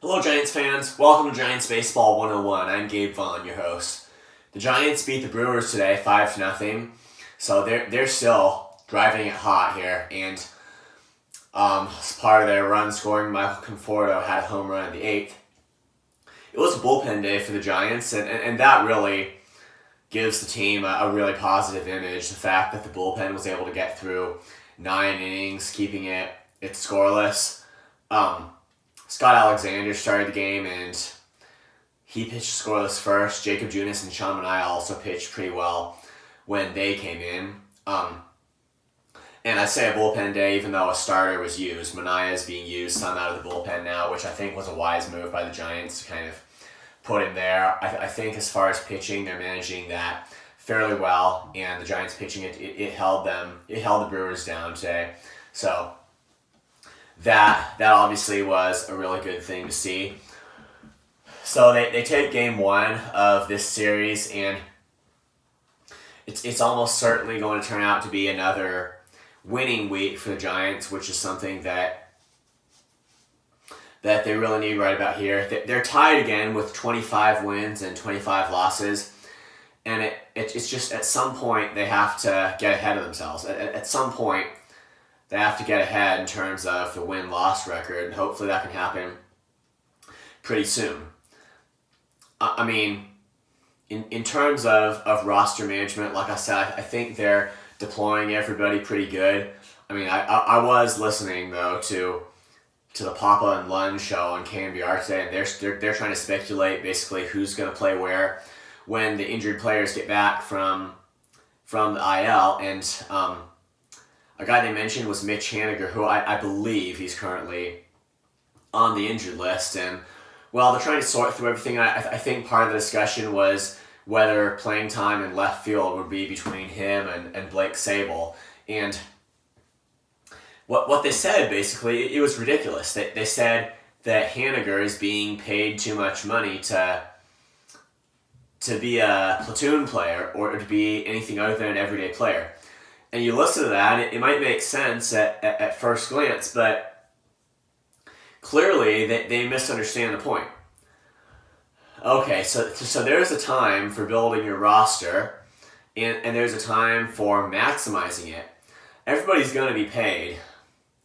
Hello Giants fans, welcome to Giants Baseball 101. I'm Gabe Vaughn, your host. The Giants beat the Brewers today 5-0, so they're still driving it hot here, and as part of their run scoring, Michael Conforto had a home run in the 8th. It was a bullpen day for the Giants, and that really gives the team a really positive image. The fact that the bullpen was able to get through 9 innings, keeping it scoreless. Scott Alexander started the game, and he pitched scoreless first. Jacob Junis and Sean Manaea also pitched pretty well when they came in. And I say a bullpen day, even though a starter was used. Manaea is being used some out of the bullpen now, which I think was a wise move by the Giants to kind of put him there. I think as far as pitching, they're managing that fairly well, and the Giants pitching it held the Brewers down today. So that obviously was a really good thing to see. So they take game 1 of this series, and it's almost certainly going to turn out to be another winning week for the Giants, which is something that they really need right about here. They're tied again with 25 wins and 25 losses, and it's just at some point they have to get ahead of themselves. At some point, they have to get ahead in terms of the win-loss record, and hopefully that can happen pretty soon. I mean, in terms of roster management, like I said, I think they're deploying everybody pretty good. I mean, I was listening, though, to the Papa and Lund show on KNBR today, and they're trying to speculate basically who's going to play where when the injured players get back from the IL, and a guy they mentioned was Mitch Haniger, who I believe he's currently on the injured list. And, well, they're trying to sort through everything. I think part of the discussion was whether playing time in left field would be between him and Blake Sable. And what they said, basically, it was ridiculous. They said that Haniger is being paid too much money to be a platoon player or to be anything other than an everyday player. And you listen to that, it might make sense at first glance, but clearly they misunderstand the point. Okay, so there's a time for building your roster, and there's a time for maximizing it. Everybody's going to be paid,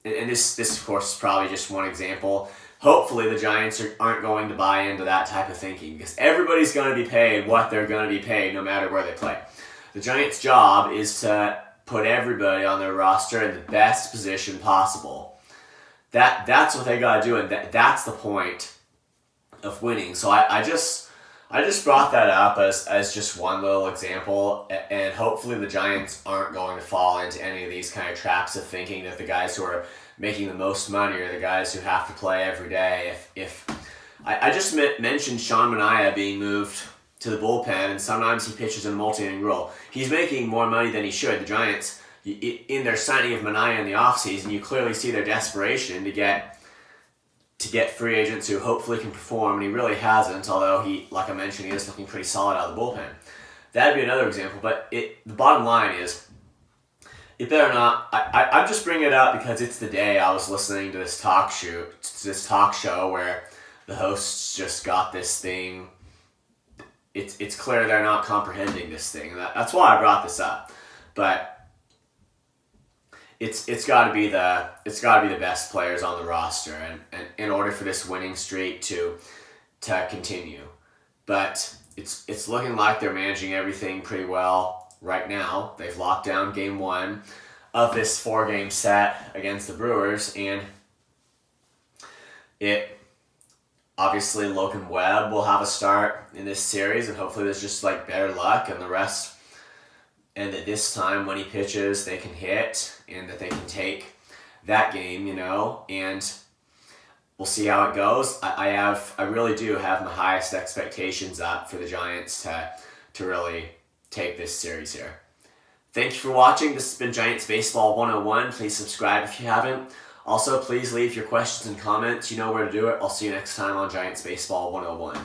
and this of course is probably just one example. Hopefully the Giants aren't going to buy into that type of thinking, because everybody's going to be paid what they're going to be paid no matter where they play. The Giants' job is to put everybody on their roster in the best position possible. That's what they got to do, and that's the point of winning. So I just brought that up as just one little example, and hopefully the Giants aren't going to fall into any of these kind of traps of thinking that the guys who are making the most money are the guys who have to play every day. If I just mentioned Sean Manaea being moved to the bullpen, and sometimes he pitches in a multi-inning role. He's making more money than he should. The Giants, in their signing of Manaea in the offseason, you clearly see their desperation to get free agents who hopefully can perform, and he really hasn't, although he, like I mentioned, he is looking pretty solid out of the bullpen. That'd be another example, but the bottom line is, it better not. I'm just bringing it up because it's the day I was listening to this talk show where the hosts just got this thing. It's clear they're not comprehending this thing. That's why I brought this up. But it's got to be the best players on the roster, and in order for this winning streak to continue. But it's looking like they're managing everything pretty well right now. They've locked down game 1 of this 4-game set against the Brewers, and obviously Logan Webb will have a start in this series, and hopefully there's just better luck and the rest, and that this time when he pitches they can hit and that they can take that game, and we'll see how it goes. I really do have my highest expectations up for the Giants to really take this series here. Thank you for watching. This has been Giants Baseball 101. Please subscribe if you haven't. Also, please leave your questions and comments. You know where to do it. I'll see you next time on Giants Baseball 101.